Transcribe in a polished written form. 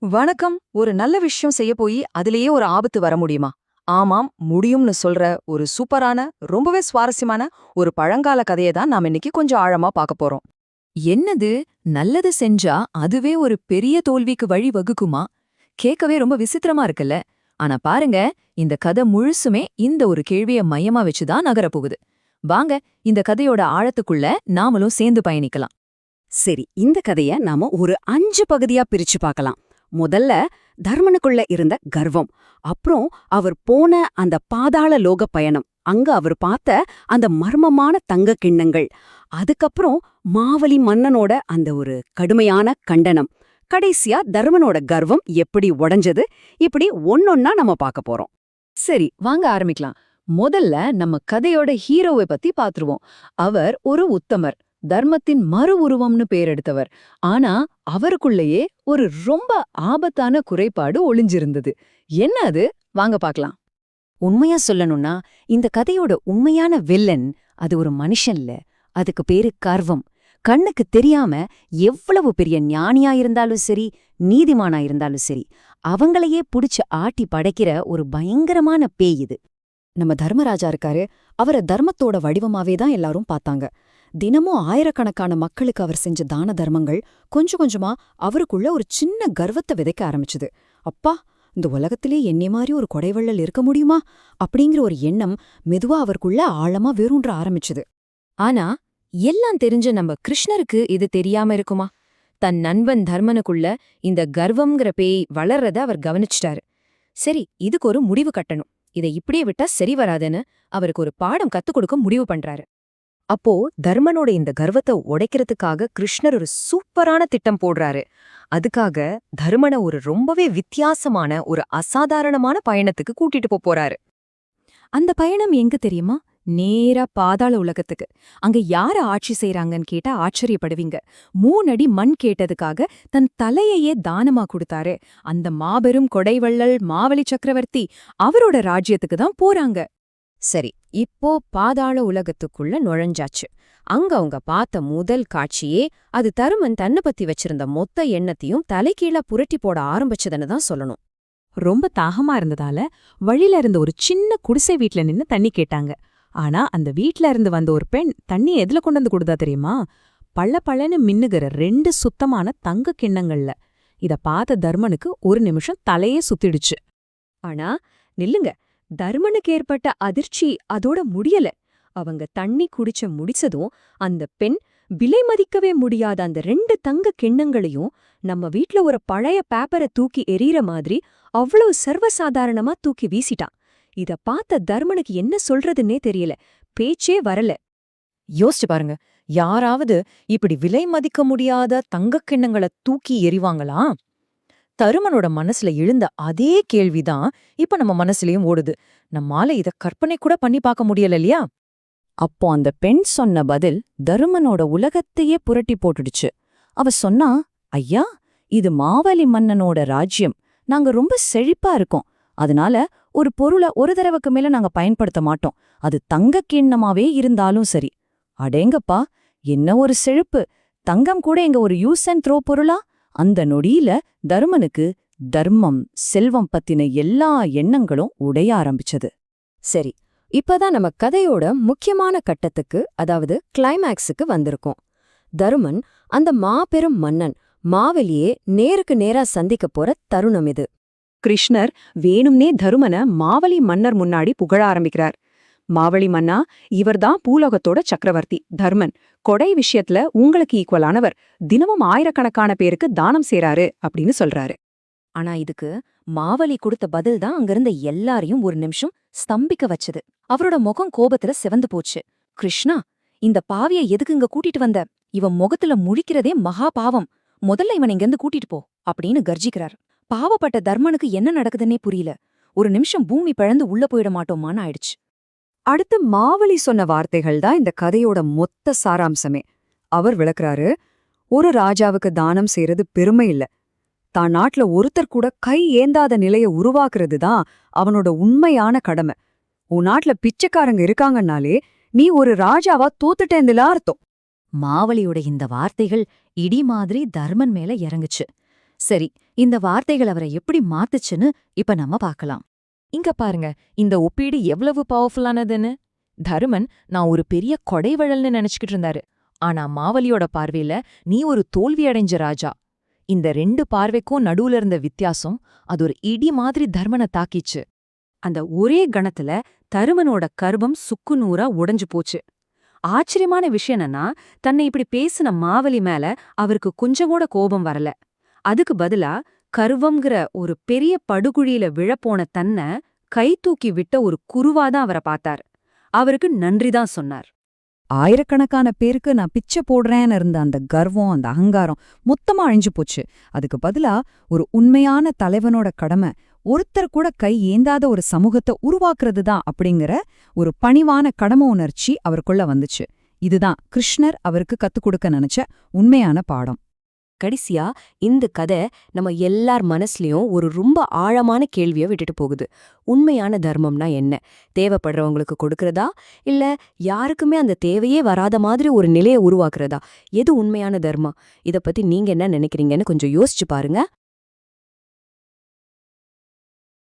வணக்கம். ஒரு நல்ல விஷயம் செய்ய போய் அதிலேயே ஒரு ஆபத்து வர முடியுமா? ஆமாம், முடியும்னு சொல்ற ஒரு சூப்பரான, ரொம்பவே சுவாரஸ்யமான ஒரு பழங்கால கதையை தான் நாம இன்னைக்கு கொஞ்சம் ஆழமா பார்க்க போறோம். என்னது நல்லது செஞ்சா அதுவே ஒரு பெரிய தோல்விக்கு வழி வகுக்குமா? கேட்கவே ரொம்ப விசித்திரமா இருக்குல்ல. ஆனா பாருங்க, இந்த கதை முழுசுமே இந்த ஒரு கேள்விய மையமா வச்சுதான் நகரப்போகுது. வாங்க, இந்த கதையோட ஆழத்துக்குள்ள நாமளும் சேர்ந்து பயணிக்கலாம். சரி, இந்த கதைய நாம ஒரு 5 பகுதியா பிரிச்சு பார்க்கலாம். முதல்ல தர்மனுக்குள்ள இருந்த கர்வம், அப்புறம் அவர் போன அந்த பாதாள லோக பயணம், அங்க அவர் பார்த்த அந்த மர்மமான தங்க கிண்ணங்கள், அதுக்கப்புறம் மாவலி மன்னனோட அந்த ஒரு கடுமையான கண்டனம், கடைசியா தர்மனோட கர்வம் எப்படி உடைஞ்சது, இப்படி ஒன்னொன்னா நம்ம பார்க்க போறோம். சரி, வாங்க ஆரம்பிக்கலாம். முதல்ல நம்ம கதையோட ஹீரோவை பத்தி பாத்துருவோம். அவர் ஒரு உத்தமர், தர்மத்தின் மறு உருவம்னு பேரெடுத்தவர். ஆனா அவருக்குள்ளேயே ஒரு ரொம்ப ஆபத்தான குறைபாடு ஒளிஞ்சிருந்தது. என்ன அது? வாங்க பார்க்கலாம். உண்மையா சொல்லணும்னா, இந்த கதையோட உண்மையான வில்லன் அது ஒரு மனுஷன் இல்ல, அதுக்கு பேரு கர்வம். கண்ணுக்கு தெரியாம எவ்வளவு பெரிய ஞானியா இருந்தாலும் சரி, நீதிமானா இருந்தாலும் சரி, அவங்களையே புடிச்சு ஆட்டி படைக்கிற ஒரு பயங்கரமான பேய் இது. நம்ம தர்மராஜா இருக்காரு, அவரை தர்மத்தோட வடிவமாவே தான் எல்லாரும் பார்த்தாங்க. தினமும் ஆயிரக்கணக்கான மக்களுக்கு அவர் செஞ்ச தான தர்மங்கள் கொஞ்சம் கொஞ்சமா அவருக்குள்ள ஒரு சின்ன கர்வத்தை விதைக்க ஆரம்பிச்சுது. அப்பா, இந்த உலகத்திலே என்னை மாதிரி ஒரு கொடைவள்ளல் இருக்க முடியுமா அப்படிங்கிற ஒரு எண்ணம் மெதுவா அவருக்குள்ள ஆழமா வேரூன்ற ஆரம்பிச்சுது. ஆனா எல்லாம் தெரிஞ்ச நம்ம கிருஷ்ணருக்கு இது தெரியாம இருக்குமா? தன் நண்பன் தர்மனுக்குள்ள இந்த கர்வம்ங்கிற பேய் வளர்றத அவர் கவனிச்சிட்டாரு. சரி, இதுக்கு ஒரு முடிவு கட்டணும். இதை இப்படியே விட்டா சரி வராதுன்னு அவருக்கு ஒரு பாடம் கத்துக் கொடுக்க முடிவு பண்றாரு. அப்போ தர்மனோட இந்த கர்வத்தை உடைக்கிறதுக்காக கிருஷ்ணர் ஒரு சூப்பரான திட்டம் போடுறாரு. அதுக்காக தர்மனை ஒரு ரொம்பவே வித்தியாசமான ஒரு அசாதாரணமான பயணத்துக்கு கூட்டிட்டு போறாரு. அந்த பயணம் எங்க தெரியுமா? நேரா பாதாள உலகத்துக்கு. அங்க யார ஆட்சி செய்றாங்கன்னு கேட்டா ஆச்சரியப்படுவீங்க. 3 அடி மண் கேட்டதுக்காக தன் தலையையே தானமா கொடுத்தாரு அந்த மாபெரும் கொடைவள்ளல் மாவலி சக்கரவர்த்தி, அவரோட ராஜ்யத்துக்கு தான் போறாங்க. சரி, இப்போ பாதாள உலகத்துக்குள்ள நுழைஞ்சாச்சு. அங்க அவங்க பார்த்த முதல் காட்சியே அது தருமன் தன்னை பத்தி வச்சிருந்த மொத்த எண்ணத்தையும் தலைகீழா புரட்டி போட ஆரம்பிச்சதுன்னு தான் சொல்லணும். ரொம்ப தாகமா இருந்ததால வழியில இருந்த ஒரு சின்ன குடிசை வீட்ல நின்னு தண்ணி கேட்டாங்க. ஆனா அந்த வீட்ல இருந்து வந்த ஒரு பெண் தண்ணி எதுல கொண்டு வந்து கொடுத்தா தெரியுமா? பளபளன்னு மின்னுகிற 2 சுத்தமான தங்க கிண்ணங்கள்ல. இத பார்த்த தர்மனுக்கு ஒரு நிமிஷம் தலையே சுத்திடுச்சு. ஆனா நில்லுங்க, தர்மனுக்கு ஏற்பட்ட அதிர்ச்சி அதோட முடியல. அவங்க தண்ணி குடிச்ச முடிச்சதும் அந்த பெண் விலை மதிக்கவே முடியாத அந்த 2 தங்க கிண்ணங்களையும் நம்ம வீட்ல ஒரு பழைய பேப்பரை தூக்கி எறிகிற மாதிரி அவ்வளவு சர்வசாதாரணமா தூக்கி வீசிட்டான். இத பார்த்த தர்மனுக்கு என்ன சொல்றதுன்னே தெரியல, பேச்சே வரல. யோசிச்சு பாருங்க, யாராவது இப்படி விலை மதிக்க முடியாத தங்கக் கிண்ணங்களை தூக்கி எறிவாங்களா? தருமனோட மனசுல எழுந்த அதே கேள்விதான் இப்ப நம்ம மனசுலயும் ஓடுது. நம்மால இத கற்பனை கூட பண்ணி பார்க்க முடியல இல்லையா? அப்போ அந்த பெண் சொன்ன பதில் தருமனோட உலகத்தையே புரட்டி போட்டுடுச்சு. அவ சொன்னா, ஐயா, இது மாவலி மன்னனோட ராஜ்யம். நாங்க ரொம்ப செழிப்பா இருக்கோம். அதனால ஒரு பொருளை ஒரு தடவைக்கு மேல நாங்க பயன்படுத்த மாட்டோம். அது தங்க கிண்ணமாவே இருந்தாலும் சரி. அடேங்கப்பா, என்ன ஒரு செழிப்பு! தங்கம் கூட எங்க ஒரு யூஸ் அண்ட் த்ரோ பொருளா? அந்த நொடியில தருமனுக்கு தர்மம், செல்வம் பத்தின எல்லா எண்ணங்களும் உடைய ஆரம்பிச்சது. சரி, இப்பதான் நம்ம கதையோட முக்கியமான கட்டத்துக்கு, அதாவது கிளைமேக்ஸுக்கு வந்திருக்கோம். தருமன் அந்த மாபெரும் மன்னன் மாவலியே நேருக்கு நேரா சந்திக்க போற தருணம் இது. கிருஷ்ணர் வேணும்னே தருமனை மாவலி மன்னர் முன்னாடி புகழ ஆரம்பிக்கிறார். மாவலி மன்னா, இவர்தான் பூலோகத்தோட சக்கரவர்த்தி தர்மன். கொடை விஷயத்துல உங்களுக்கு ஈக்குவலானவர். தினமும் ஆயிரக்கணக்கான பேருக்கு தானம் செய்றாரு அப்படின்னு சொல்றாரு. ஆனா இதுக்கு மாவலி கொடுத்த பதில் தான் அங்கிருந்த எல்லாரையும் ஒரு நிமிஷம் ஸ்தம்பிக்க வச்சது. அவரோட முகம் கோபத்துல சிவந்து போச்சு. கிருஷ்ணா, இந்த பாவிய எதுக்கு இங்க கூட்டிட்டு வந்த? இவன் முகத்துல முழிக்கிறதே மகா பாவம். முதல்ல இவன் இங்கிருந்து கூட்டிட்டு போ அப்படின்னு கர்ஜிக்கிறார். பாவப்பட்ட தர்மனுக்கு என்ன நடக்குதுன்னே புரியல. ஒரு நிமிஷம் பூமி பிளந்து உள்ள போயிட மாட்டோமான்னு ஆயிடுச்சு. அடுத்து மாவலி சொன்ன வார்த்தைகள் தான் இந்த கதையோட மொத்த சாராம்சமே. அவர் விளக்குறாரு, ஒரு ராஜாவுக்கு தானம் செய்யறது பெருமை இல்ல, தான் நாட்டுல ஒருத்தர் கூட கை ஏந்தாத நிலைய உருவாக்குறது தான் அவனோட உண்மையான கடமை. உன் நாட்டுல பிச்சைக்காரங்க இருக்காங்கன்னாலே நீ ஒரு ராஜாவா தோத்துட்டேந்துல அர்த்தம். மாவலியோட இந்த வார்த்தைகள் இடி மாதிரி தர்மன் மேல இறங்குச்சு. சரி, இந்த வார்த்தைகள் அவரை எப்படி மாத்துச்சுன்னு இப்ப நம்ம பார்க்கலாம். இங்க பாருங்க, இந்த ஒப்பீடு எவ்வளவு பவர்ஃபுல்லானதுன்னு. தருமன் நான் ஒரு பெரிய கொடைவழல்னு நினைச்சுக்கிட்டு இருந்தாரு. ஆனா மாவலியோட பார்வையில நீ ஒரு தோல்வி அடைஞ்ச ராஜா. இந்த 2 பார்வைக்கும் நடுவுல இருந்த வித்தியாசம் அது ஒரு இடி மாதிரி தர்மனை தாக்கிச்சு. அந்த ஒரே கணத்துல தருமனோட கர்வம் சுக்குநூறா உடைஞ்சு போச்சு. ஆச்சரியமான விஷயம் என்னன்னா, தன்னை இப்படி பேசின மாவலி மேல அவருக்கு கொஞ்சம் கூட கோபம் வரல. அதுக்கு பதிலா கர்வம்ங்கிற ஒரு பெரிய படுகுழியில விழப்போன தன்னை கை தூக்கி விட்ட ஒரு குருவாதான் அவரை பார்த்தார். அவருக்கு நன்றிதான் சொன்னார். ஆயிரக்கணக்கான பேருக்கு நான் பிச்சை போடுறேன்னு இருந்த அந்த கர்வம், அந்த அகங்காரம் மொத்தமா அழிஞ்சு போச்சு. அதுக்கு பதிலா ஒரு உண்மையான தலைவனோட கடமை ஒருத்தர் கூட கை ஏந்தாத ஒரு சமூகத்தை உருவாக்குறது தான் அப்படிங்கிற ஒரு பணிவான கடமை உணர்ச்சி அவருக்குள்ள வந்துச்சு. இதுதான் கிருஷ்ணர் அவருக்கு கத்துக் கொடுக்க நினைச்ச உண்மையான பாடம். கடைசியா இந்த கதை நம்ம எல்லார் மனசுலயும் ஒரு ரொம்ப ஆழமான கேள்வியை விட்டுட்டு போகுது. உண்மையான தர்மம்னா என்ன? தேவைப்படுறவங்களுக்கு கொடுக்கறதா, இல்ல யாருக்குமே அந்த தேவையே வராத மாதிரி ஒரு நிலையை உருவாக்குறதா? எது உண்மையான தர்மம்? இத பத்தி நீங்க என்ன நினைக்கிறீங்கன்னு கொஞ்சம் யோசிச்சு பாருங்க.